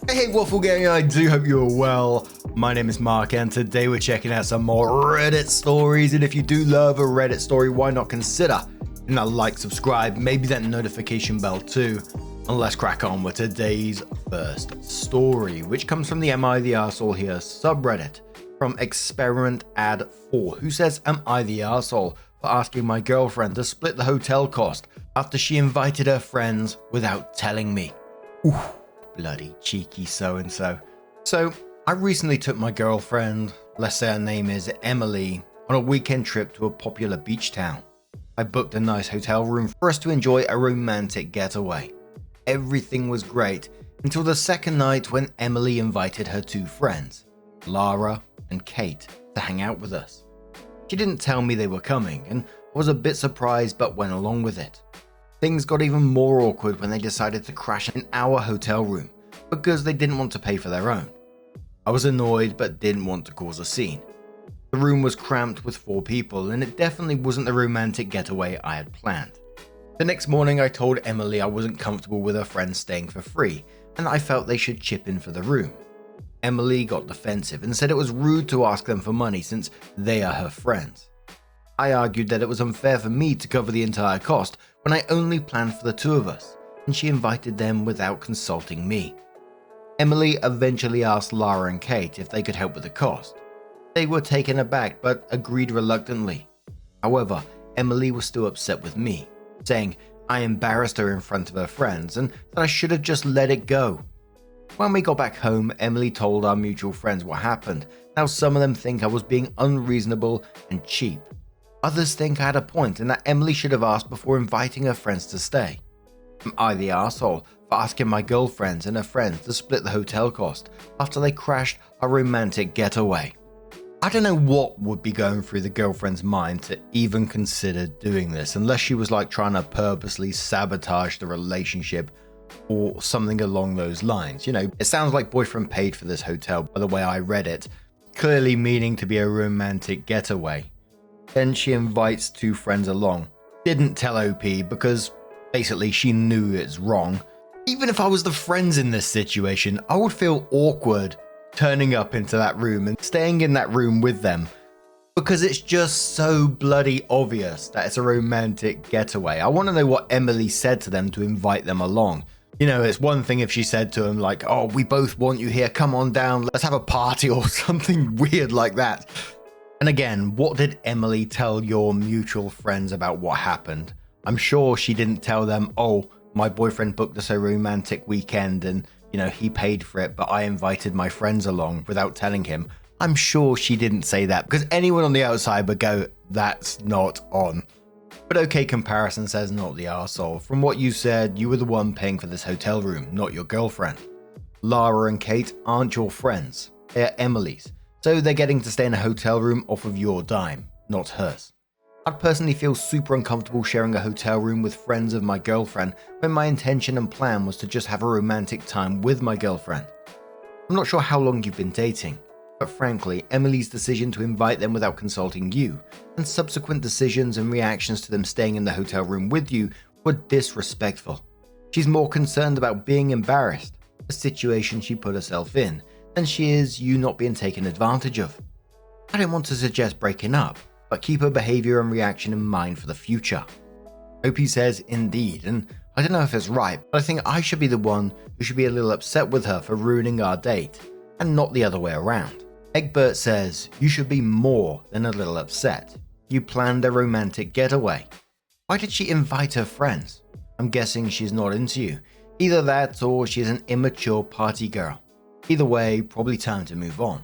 Hey Waffle Gang, I do hope you're well. My name is Mark and today we're checking out some more Reddit stories, and if you do love a Reddit story, why not consider hitting that like, subscribe, maybe that notification bell too. And let's crack on with today's first story, which comes from the Am I the Arsehole Here subreddit from Experiment Ad 4, who says, am I the arsehole for asking my girlfriend to split the hotel cost after she invited her friends without telling me? Ooh. Bloody cheeky so-and-so. So, I recently took my girlfriend, let's say her name is Emily, on a weekend trip to a popular beach town. I booked a nice hotel room for us to enjoy a romantic getaway. Everything was great until the second night when Emily invited her two friends, Lara and Kate, to hang out with us. She didn't tell me they were coming, and I was a bit surprised but went along with it. Things got even more awkward when they decided to crash in our hotel room because they didn't want to pay for their own. I was annoyed but didn't want to cause a scene. The room was cramped with 4 people and it definitely wasn't the romantic getaway I had planned. The next morning I told Emily I wasn't comfortable with her friends staying for free and I felt they should chip in for the room. Emily got defensive and said it was rude to ask them for money since they are her friends. I argued that it was unfair for me to cover the entire cost when I only planned for the 2 of us, and she invited them without consulting me. Emily eventually asked Lara and Kate if they could help with the cost. They were taken aback but agreed reluctantly. However, Emily was still upset with me, saying I embarrassed her in front of her friends and that I should have just let it go. When we got back home, Emily told our mutual friends what happened, how some of them think I was being unreasonable and cheap. Others think I had a point and that Emily should have asked before inviting her friends to stay. Am I the arsehole for asking my girlfriends and her friends to split the hotel cost after they crashed a romantic getaway? I don't know what would be going through the girlfriend's mind to even consider doing this, unless she was like trying to purposely sabotage the relationship or something along those lines. You know, it sounds like boyfriend paid for this hotel by the way I read it, clearly meaning to be a romantic getaway. Then she invites 2 friends along. Didn't tell OP because basically she knew it's wrong. Even if I was the friends in this situation, I would feel awkward turning up into that room and staying in that room with them because it's just so bloody obvious that it's a romantic getaway. I want to know what Emily said to them to invite them along. You know, it's one thing if she said to them like, oh, we both want you here, come on down, let's have a party or something weird like that. And again, what did Emily tell your mutual friends about what happened? I'm sure she didn't tell them, oh, my boyfriend booked us a romantic weekend and, you know, he paid for it, but I invited my friends along without telling him. I'm sure she didn't say that because anyone on the outside would go, that's not on. But OK Comparison says not the arsehole. From what you said, you were the one paying for this hotel room, not your girlfriend. Lara and Kate aren't your friends. They're Emily's. So they're getting to stay in a hotel room off of your dime, not hers. I'd personally feel super uncomfortable sharing a hotel room with friends of my girlfriend when my intention and plan was to just have a romantic time with my girlfriend. I'm not sure how long you've been dating, but frankly, Emily's decision to invite them without consulting you, and subsequent decisions and reactions to them staying in the hotel room with you were disrespectful. She's more concerned about being embarrassed, a situation she put herself in, than she is you not being taken advantage of. I don't want to suggest breaking up, but keep her behavior and reaction in mind for the future. OP says indeed, and I don't know if it's right, but I think I should be the one who should be a little upset with her for ruining our date, and not the other way around. Egbert says you should be more than a little upset. You planned a romantic getaway. Why did she invite her friends? I'm guessing she's not into you. Either that or she's an immature party girl. Either way, probably time to move on.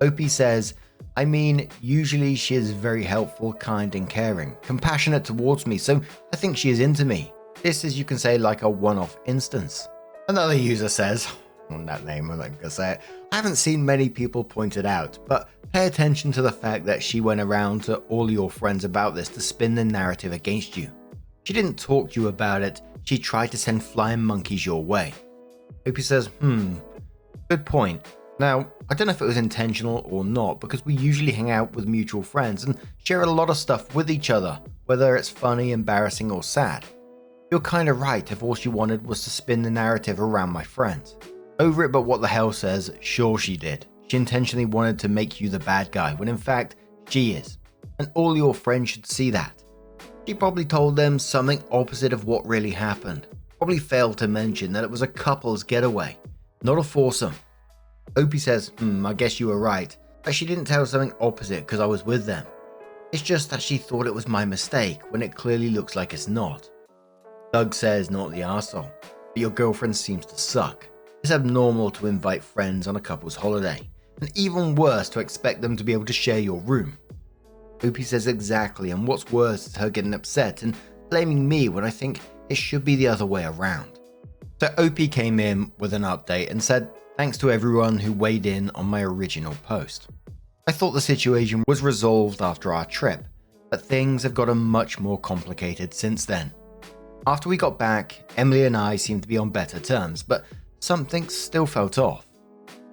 OP says, I mean, usually she is very helpful, kind and caring, compassionate towards me, so I think she is into me. This is, you can say, like a one-off instance. Another user says, on that name, I'm not going to say it, I haven't seen many people point it out, but pay attention to the fact that she went around to all your friends about this to spin the narrative against you. She didn't talk to you about it, she tried to send flying monkeys your way. OP says, good point. Now, I don't know if it was intentional or not because we usually hang out with mutual friends and share a lot of stuff with each other, whether it's funny, embarrassing or sad. You're kinda right if all she wanted was to spin the narrative around my friends. Over it but what the hell says, sure she did. She intentionally wanted to make you the bad guy, when in fact, she is. And all your friends should see that. She probably told them something opposite of what really happened. Probably failed to mention that it was a couple's getaway, not a foursome. Opie says, I guess you were right, but she didn't tell something opposite because I was with them. It's just that she thought it was my mistake when it clearly looks like it's not. Doug says not the arsehole, but your girlfriend seems to suck. It's abnormal to invite friends on a couple's holiday, and even worse to expect them to be able to share your room. Opie says exactly, and what's worse is her getting upset and blaming me when I think it should be the other way around. So Opie came in with an update and said thanks to everyone who weighed in on my original post. I thought the situation was resolved after our trip, but things have gotten much more complicated since then. After we got back, Emily and I seemed to be on better terms, but something still felt off.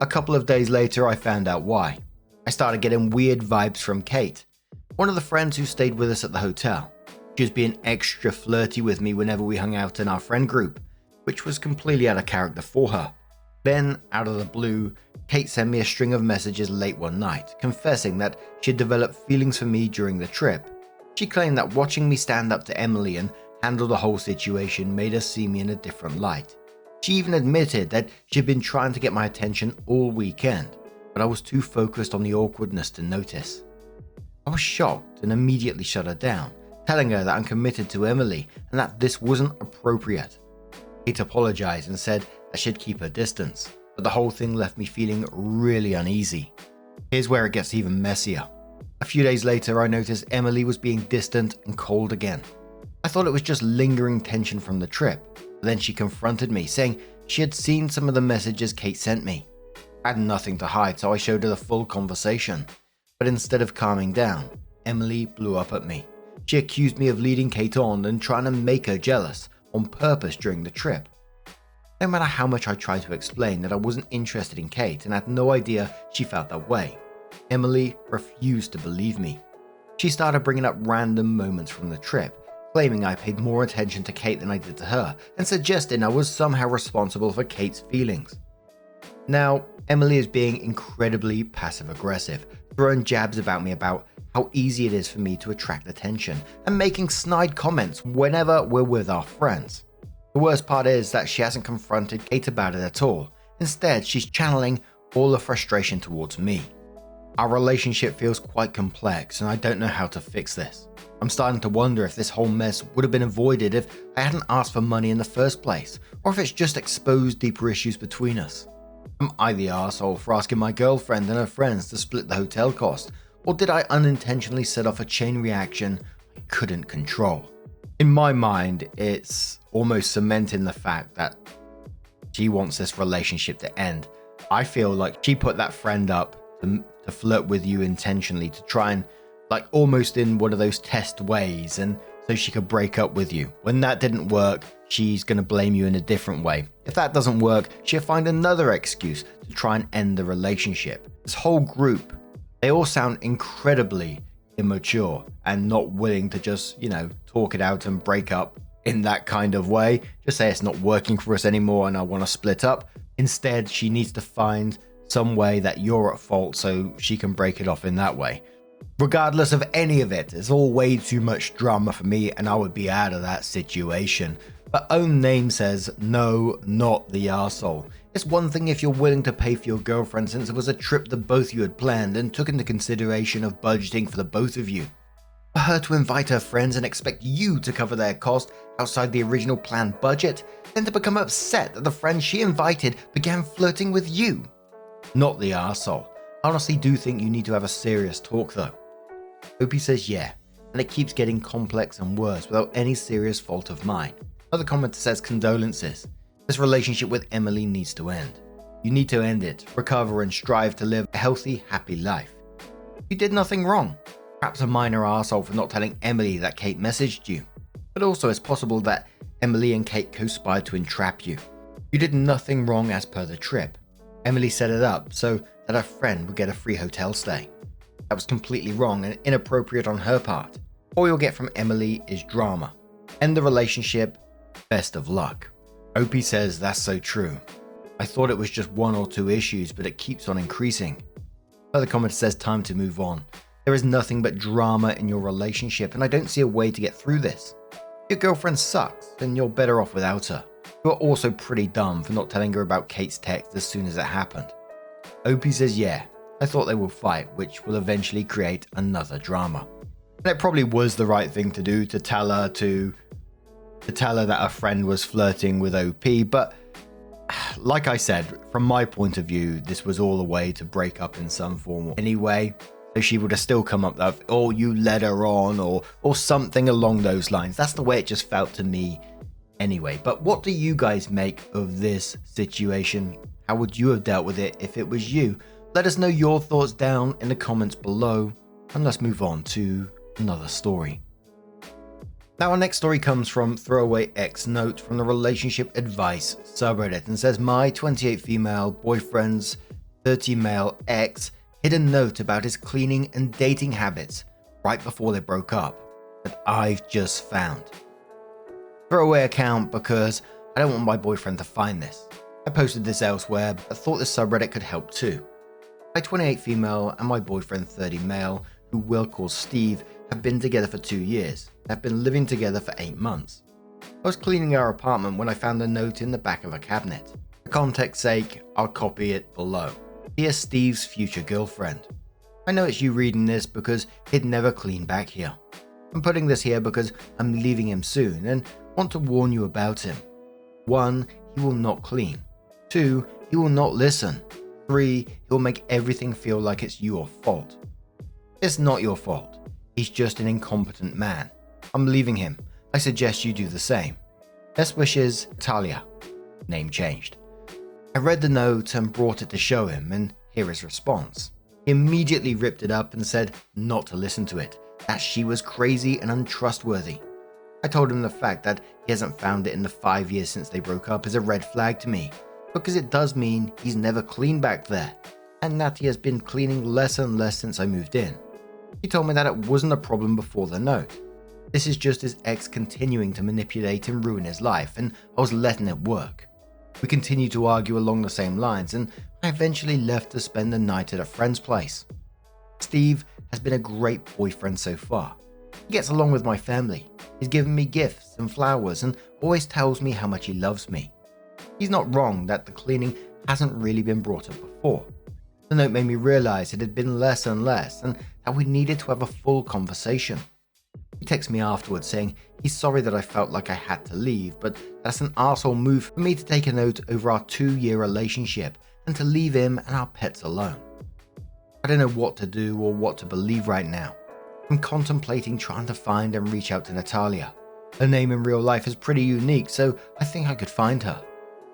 A couple of days later, I found out why. I started getting weird vibes from Kate, one of the friends who stayed with us at the hotel. She was being extra flirty with me whenever we hung out in our friend group, which was completely out of character for her. Then, out of the blue, Kate sent me a string of messages late one night, confessing that she had developed feelings for me during the trip. She claimed that watching me stand up to Emily and handle the whole situation made her see me in a different light. She even admitted that she'd been trying to get my attention all weekend, but I was too focused on the awkwardness to notice. I was shocked and immediately shut her down, telling her that I'm committed to Emily and that this wasn't appropriate. Kate apologized and said that she'd keep her distance, but the whole thing left me feeling really uneasy. Here's where it gets even messier. A few days later, I noticed Emily was being distant and cold again. I thought it was just lingering tension from the trip, but then she confronted me, saying she had seen some of the messages Kate sent me. I had nothing to hide, so I showed her the full conversation. But instead of calming down, Emily blew up at me. She accused me of leading Kate on and trying to make her jealous on purpose during the trip. No matter how much I tried to explain that I wasn't interested in Kate and had no idea she felt that way, Emily refused to believe me. She started bringing up random moments from the trip, claiming I paid more attention to Kate than I did to her, and suggesting I was somehow responsible for Kate's feelings. Now, Emily is being incredibly passive-aggressive, throwing jabs about me about how easy it is for me to attract attention, and making snide comments whenever we're with our friends. The worst part is that she hasn't confronted Kate about it at all. Instead, she's channeling all the frustration towards me. Our relationship feels quite complex, and I don't know how to fix this. I'm starting to wonder if this whole mess would have been avoided if I hadn't asked for money in the first place, or if it's just exposed deeper issues between us. Am I the arsehole for asking my girlfriend and her friends to split the hotel cost, or did I unintentionally set off a chain reaction I couldn't control? In my mind, it's almost cementing the fact that she wants this relationship to end. I feel like she put that friend up to flirt with you intentionally, to try and almost in one of those test ways, and so she could break up with you. When that didn't work, she's going to blame you in a different way. If that doesn't work, she'll find another excuse to try and end the relationship. This whole group, they all sound incredibly immature and not willing to just, talk it out and break up in that kind of way. Just say it's not working for us anymore and I want to split up. Instead, she needs to find some way that you're at fault so she can break it off in that way. Regardless of any of it, it's all way too much drama for me and I would be out of that situation. But own name says, no, not the arsehole. It's one thing if you're willing to pay for your girlfriend since it was a trip that both you had planned and took into consideration of budgeting for the both of you. For her to invite her friends and expect you to cover their cost outside the original planned budget, then to become upset that the friends she invited began flirting with you. Not the arsehole. I honestly do think you need to have a serious talk though. Opie says yeah, and it keeps getting complex and worse without any serious fault of mine. Another commenter says condolences. This relationship with Emily needs to end. You need to end it, recover and strive to live a healthy, happy life. You did nothing wrong. Perhaps a minor arsehole for not telling Emily that Kate messaged you. But also it's possible that Emily and Kate conspired to entrap you. You did nothing wrong as per the trip. Emily set it up so that her friend would get a free hotel stay. That was completely wrong and inappropriate on her part. All you'll get from Emily is drama. End the relationship, best of luck. Opie says that's so true. I thought it was just 1 or 2 issues, but it keeps on increasing. Another comment says time to move on. There is nothing but drama in your relationship and I don't see a way to get through this. Your girlfriend sucks and you're better off without her. You are also pretty dumb for not telling her about Kate's text as soon as it happened. Opie says yeah, I thought they will fight, which will eventually create another drama. And it probably was the right thing to do to tell her that a friend was flirting with OP, but like I said, from my point of view, this was all a way to break up in some form anyway. So she would have still come up with, oh, you led her on, or something along those lines. That's the way it just felt to me anyway. But what do you guys make of this situation? How would you have dealt with it if it was you? Let us know your thoughts down in the comments below, and let's move on to another story. Now our next story comes from ThrowRA-ex-note from the Relationship Advice subreddit and says, my 28 female boyfriend's 30 male ex hid a note about his cleaning and dating habits right before they broke up that I've just found. Throwaway account because I don't want my boyfriend to find this. I posted this elsewhere, but thought this subreddit could help too. My 28 female and my boyfriend 30 male, who we'll call Steve, have been together for 2 years and have been living together for 8 months. I was cleaning our apartment when I found a note in the back of a cabinet. For context sake, I'll copy it below. Dear Steve's future girlfriend. I know it's you reading this because he'd never clean back here. I'm putting this here because I'm leaving him soon and want to warn you about him. 1, he will not clean. 2, he will not listen. 3, he will make everything feel like it's your fault. It's not your fault. He's just an incompetent man. I'm leaving him. I suggest you do the same. Best wishes, Talia. Name changed. I read the note and brought it to show him, and here his response. He immediately ripped it up and said not to listen to it, that she was crazy and untrustworthy. I told him the fact that he hasn't found it in the 5 years since they broke up is a red flag to me, because it does mean he's never cleaned back there, and that he has been cleaning less and less since I moved in. He told me that it wasn't a problem before the note. This is just his ex continuing to manipulate and ruin his life, and I was letting it work. We continued to argue along the same lines, and I eventually left to spend the night at a friend's place. Steve has been a great boyfriend so far. He gets along with my family. He's given me gifts and flowers and always tells me how much he loves me. He's not wrong that the cleaning hasn't really been brought up before. The note made me realize it had been less and less and that we needed to have a full conversation. He texted me afterwards saying he's sorry that I felt like I had to leave, but that's an arsehole move for me to take a note over our 2-year relationship and to leave him and our pets alone. I don't know what to do or what to believe right now. I'm contemplating trying to find and reach out to Natalia. Her name in real life is pretty unique, so I think I could find her.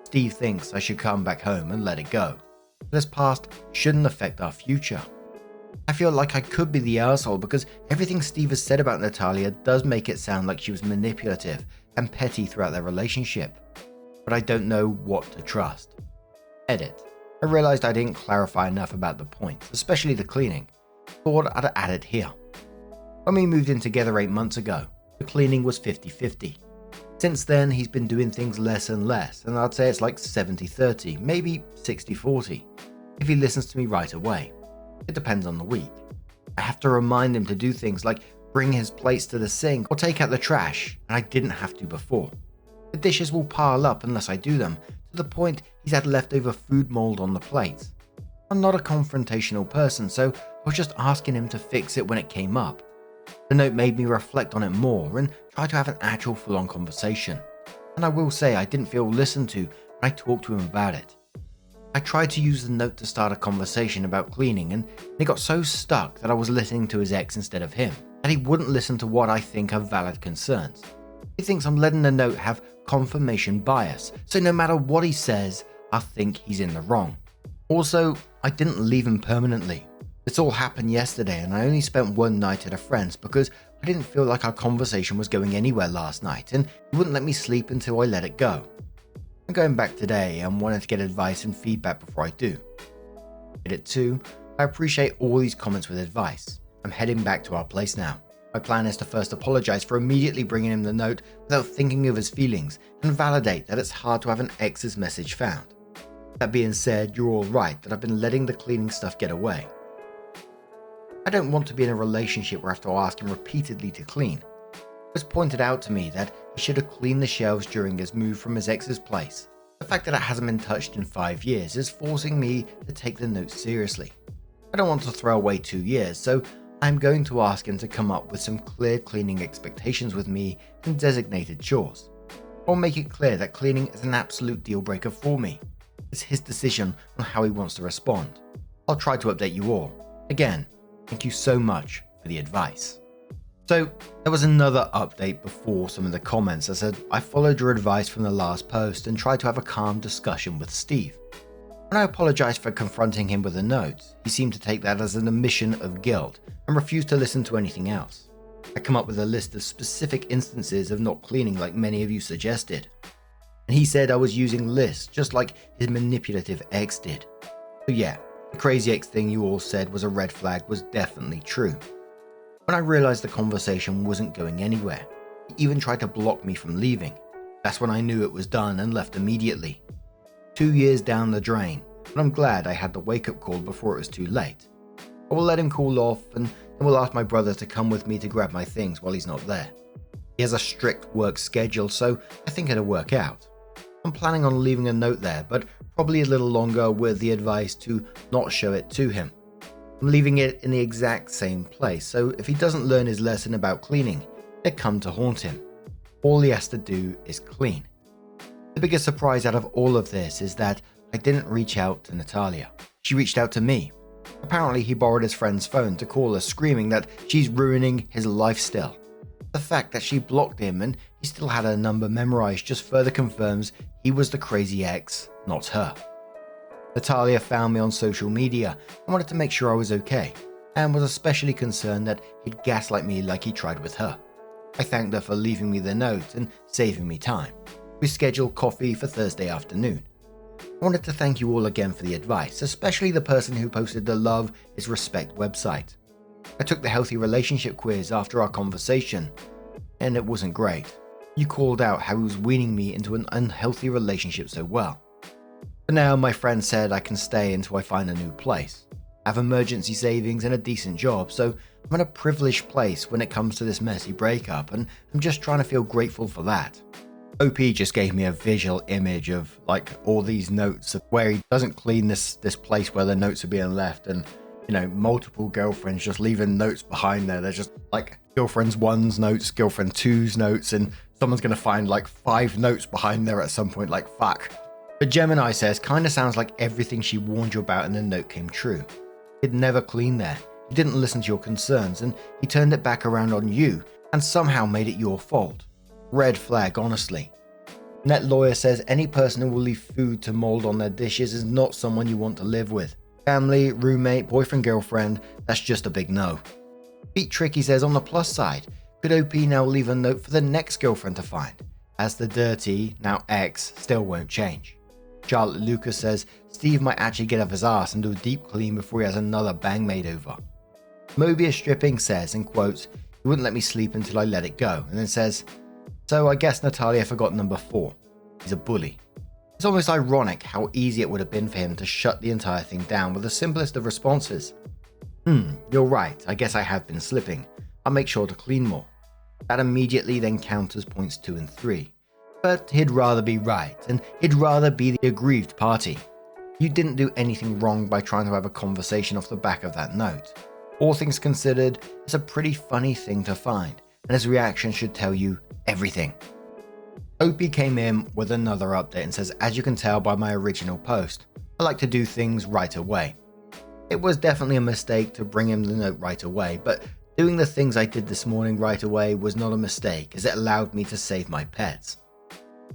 Steve thinks I should come back home and let it go. But his past shouldn't affect our future. I feel like I could be the asshole because everything Steve has said about Natalia does make it sound like she was manipulative and petty throughout their relationship. But I don't know what to trust. Edit. I realized I didn't clarify enough about the points, especially the cleaning. Thought I'd add it here. When we moved in together 8 months ago, the cleaning was 50-50. Since then, he's been doing things less and less, and I'd say it's like 70-30, maybe 60-40, if he listens to me right away. It depends on the week. I have to remind him to do things like bring his plates to the sink or take out the trash, and I didn't have to before. The dishes will pile up unless I do them, to the point he's had leftover food mold on the plates. I'm not a confrontational person, so I was just asking him to fix it when it came up. The note made me reflect on it more and try to have an actual full-on conversation. And I will say I didn't feel listened to when I talked to him about it. I tried to use the note to start a conversation about cleaning and it got so stuck that I was listening to his ex instead of him, and he wouldn't listen to what I think are valid concerns. He thinks I'm letting the note have confirmation bias, so no matter what he says, I think he's in the wrong. Also, I didn't leave him permanently. This all happened yesterday and I only spent one night at a friend's because I didn't feel like our conversation was going anywhere last night and he wouldn't let me sleep until I let it go. I'm going back today and wanted to get advice and feedback before I do. Edit 2. I appreciate all these comments with advice. I'm heading back to our place now. My plan is to first apologize for immediately bringing him the note without thinking of his feelings and validate that it's hard to have an ex's message found. That being said, you're all right that I've been letting the cleaning stuff get away. I don't want to be in a relationship where I have to ask him repeatedly to clean. It was pointed out to me that he should have cleaned the shelves during his move from his ex's place. The fact that it hasn't been touched in 5 years is forcing me to take the note seriously. I don't want to throw away 2 years, so I'm going to ask him to come up with some clear cleaning expectations with me and designated chores. I'll make it clear that cleaning is an absolute deal breaker for me. It's his decision on how he wants to respond. I'll try to update you all. Again, thank you so much for the advice. So there was another update before some of the comments that said I followed your advice from the last post and tried to have a calm discussion with Steve. When I apologized for confronting him with a note, he seemed to take that as an admission of guilt and refused to listen to anything else. I come up with a list of specific instances of not cleaning like many of you suggested. And he said I was using lists just like his manipulative ex did. So yeah, the crazy ex thing you all said was a red flag was definitely true. When I realized the conversation wasn't going anywhere, he even tried to block me from leaving. That's when I knew it was done and left immediately. 2 years down the drain, but I'm glad I had the wake-up call before it was too late. I will let him cool off and then will ask my brother to come with me to grab my things while he's not there. He has a strict work schedule, so I think it'll work out. I'm planning on leaving a note there, but probably a little longer with the advice to not show it to him. I'm leaving it in the exact same place, so if he doesn't learn his lesson about cleaning, it'll come to haunt him. All he has to do is clean. The biggest surprise out of all of this is that I didn't reach out to Natalia. She reached out to me. Apparently he borrowed his friend's phone to call her screaming that she's ruining his life still. The fact that she blocked him and he still had her number memorized just further confirms he was the crazy ex, not her. Natalia found me on social media and wanted to make sure I was okay, and was especially concerned that he'd gaslight me like he tried with her. I thanked her for leaving me the note and saving me time. We scheduled coffee for Thursday afternoon. I wanted to thank you all again for the advice, especially the person who posted the Love is Respect website. I took the healthy relationship quiz after our conversation, and it wasn't great. You called out how he was weaning me into an unhealthy relationship so well. For now, my friend said I can stay until I find a new place. I have emergency savings and a decent job, so I'm in a privileged place when it comes to this messy breakup, and I'm just trying to feel grateful for that. OP just gave me a visual image of like all these notes of where he doesn't clean this place where the notes are being left, and multiple girlfriends just leaving notes behind there. They're just like girlfriend's 1's notes, girlfriend 2's notes, and someone's gonna find like 5 notes behind there at some point, like fuck. But Gemini says, kinda sounds like everything she warned you about in the note came true. He'd never cleaned there, he didn't listen to your concerns, and he turned it back around on you and somehow made it your fault. Red flag, honestly. Net Lawyer says any person who will leave food to mold on their dishes is not someone you want to live with. Family, roommate, boyfriend, girlfriend, that's just a big no. Beat Tricky says on the plus side, could OP now leave a note for the next girlfriend to find, as the dirty, now ex, still won't change. Charlotte Lucas says Steve might actually get off his ass and do a deep clean before he has another bang made over. Mobius Stripping says, in quotes, he wouldn't let me sleep until I let it go, and then says, so I guess Natalia forgot number 4. He's a bully. It's almost ironic how easy it would have been for him to shut the entire thing down with the simplest of responses. You're right, I guess I have been slipping. I'll make sure to clean more. That immediately then counters points 2 and 3. But he'd rather be right, and he'd rather be the aggrieved party. You didn't do anything wrong by trying to have a conversation off the back of that note. All things considered, it's a pretty funny thing to find, and his reaction should tell you everything. OP came in with another update and says, as you can tell by my original post, I like to do things right away. It was definitely a mistake to bring him the note right away, but doing the things I did this morning right away was not a mistake, as it allowed me to save my pets.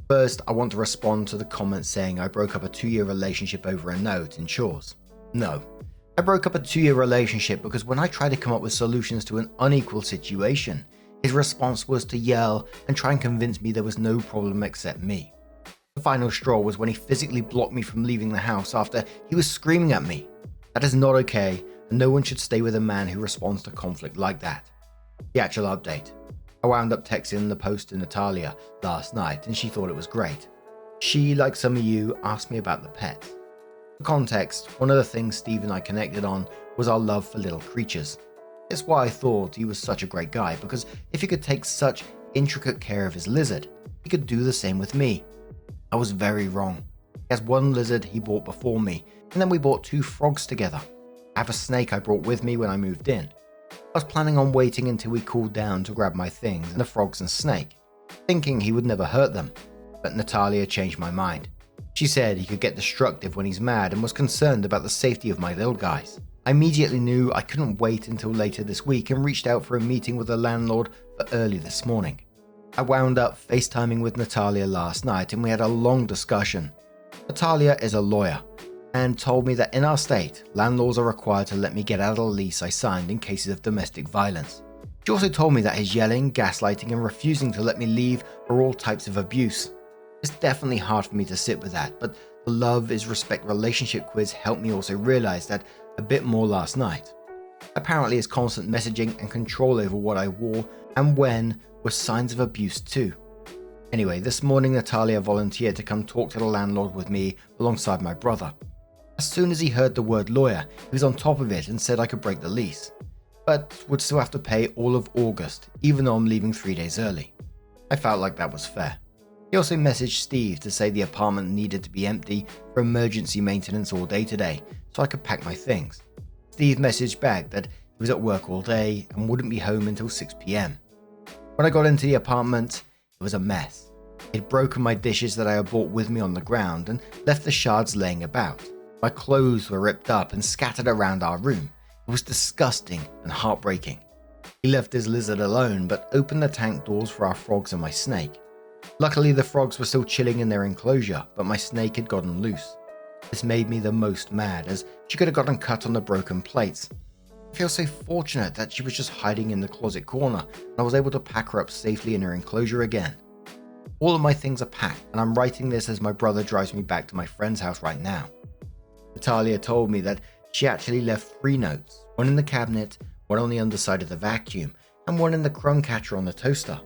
First, I want to respond to the comments saying I broke up a 2-year relationship over a note and chores. No, I broke up a 2-year relationship because when I tried to come up with solutions to an unequal situation, his response was to yell and try and convince me there was no problem except me. The final straw was when he physically blocked me from leaving the house after he was screaming at me. That is not okay, and no one should stay with a man who responds to conflict like that. The actual update. I wound up texting the post to Natalia last night and she thought it was great. She, like some of you, asked me about the pet. For context, one of the things Steve and I connected on was our love for little creatures. It's why I thought he was such a great guy, because if he could take such intricate care of his lizard, he could do the same with me. I was very wrong. He has one lizard he bought before me, and then we bought 2 frogs together. I have a snake I brought with me when I moved in. I was planning on waiting until we cooled down to grab my things and the frogs and snake, thinking he would never hurt them, but Natalia changed my mind. She said he could get destructive when he's mad and was concerned about the safety of my little guys. I immediately knew I couldn't wait until later this week and reached out for a meeting with the landlord for early this morning. I wound up FaceTiming with Natalia last night and we had a long discussion. Natalia is a lawyer and told me that in our state, landlords are required to let me get out of the lease I signed in cases of domestic violence. She also told me that his yelling, gaslighting and refusing to let me leave are all types of abuse. It's definitely hard for me to sit with that, but the Love is Respect relationship quiz helped me also realize that a bit more last night. Apparently his constant messaging and control over what I wore and when were signs of abuse too. Anyway, this morning Natalia volunteered to come talk to the landlord with me alongside my brother. As soon as he heard the word lawyer, he was on top of it and said I could break the lease, but would still have to pay all of August, even though I'm leaving 3 days early. I felt like that was fair. He also messaged Steve to say the apartment needed to be empty for emergency maintenance all day today, so I could pack my things. Steve messaged back that he was at work all day and wouldn't be home until 6 p.m. When I got into the apartment, it was a mess. He'd broken my dishes that I had brought with me on the ground and left the shards laying about. My clothes were ripped up and scattered around our room. It was disgusting and heartbreaking. He left his lizard alone but opened the tank doors for our frogs and my snake. Luckily, the frogs were still chilling in their enclosure, but my snake had gotten loose. This made me the most mad, as she could have gotten cut on the broken plates. I feel so fortunate that she was just hiding in the closet corner, and I was able to pack her up safely in her enclosure again. All of my things are packed, and I'm writing this as my brother drives me back to my friend's house right now. Natalia told me that she actually left 3 notes, one in the cabinet, one on the underside of the vacuum, and one in the crumb catcher on the toaster.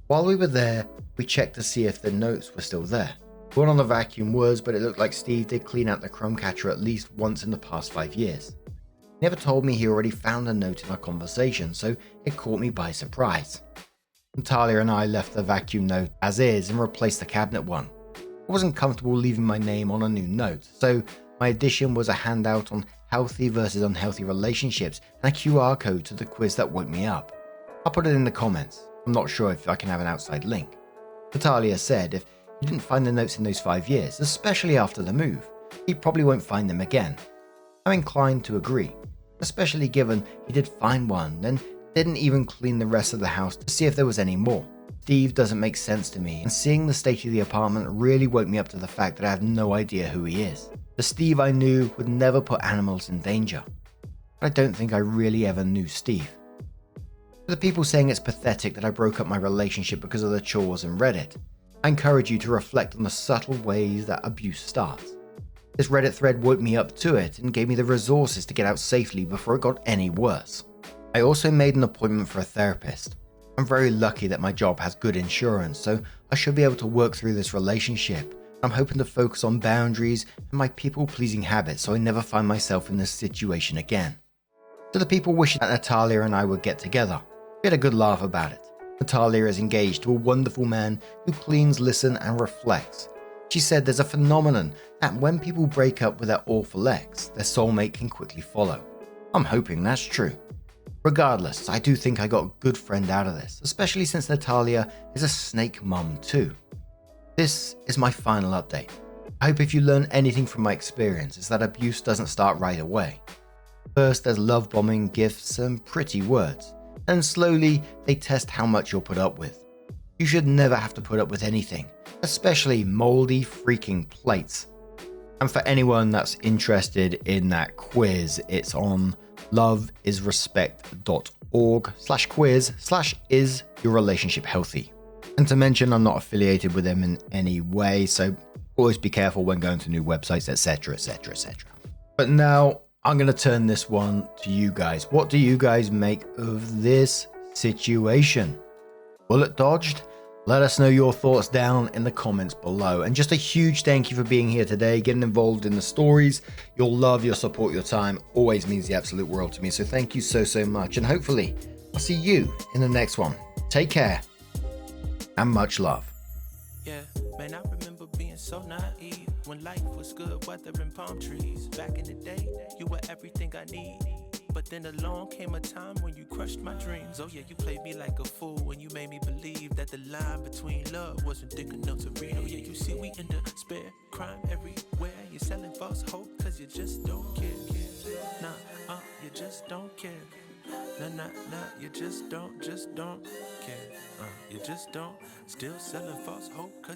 While we were there, we checked to see if the notes were still there. The one on the vacuum was, but it looked like Steve did clean out the crumb catcher at least once in the past 5 years. He never told me he already found a note in our conversation, so it caught me by surprise. Natalia and I left the vacuum note as is and replaced the cabinet one. I wasn't comfortable leaving my name on a new note, so my addition was a handout on healthy versus unhealthy relationships and a QR code to the quiz that woke me up. I'll put it in the comments. I'm not sure if I can have an outside link. Natalia said if he didn't find the notes in those 5 years, especially after the move, he probably won't find them again. I'm inclined to agree, especially given he did find one and didn't even clean the rest of the house to see if there was any more. Steve doesn't make sense to me, and seeing the state of the apartment really woke me up to the fact that I have no idea who he is. The Steve I knew would never put animals in danger, but I don't think I really ever knew Steve. For the people saying it's pathetic that I broke up my relationship because of the chores and Reddit, I encourage you to reflect on the subtle ways that abuse starts. This Reddit thread woke me up to it and gave me the resources to get out safely before it got any worse. I also made an appointment for a therapist. I'm very lucky that my job has good insurance, so I should be able to work through this relationship. I'm hoping to focus on boundaries and my people-pleasing habits so I never find myself in this situation again. To the people wishing that Natalia and I would get together, we had a good laugh about it. Natalia is engaged to a wonderful man who cleans, listens and reflects. She said there's a phenomenon that when people break up with their awful ex, their soulmate can quickly follow. I'm hoping that's true. Regardless, I do think I got a good friend out of this, especially since Natalia is a snake mum too. This is my final update. I hope if you learn anything from my experience is that abuse doesn't start right away. First there's love bombing, gifts and pretty words, and slowly they test how much you'll put up with. You should never have to put up with anything, especially moldy freaking plates. And for anyone that's interested in that quiz, it's on loveisrespect.org/quiz/is your relationship healthy. And to mention, I'm not affiliated with them in any way, so always be careful when going to new websites, etc, etc, etc. But now I'm going to turn this one to you guys. What do you guys make of this situation? Bullet dodged? Let us know your thoughts down in the comments below. And just a huge thank you for being here today, getting involved in the stories. Your love, your support, your time always means the absolute world to me. So thank you so, so much. And hopefully I'll see you in the next one. Take care and much love. Yeah, man, I remember being so naive when life was good, weather and palm trees. Back in the day, you were everything I need. But then along came a time when you crushed my dreams. Oh yeah, you played me like a fool when you made me believe that the line between love wasn't thick enough to read. Oh yeah, you see we in despair, crime everywhere. You're selling false hope cause you just don't care. Nah, you just don't care. Nah, you just don't care. You just don't. Still selling false hope cause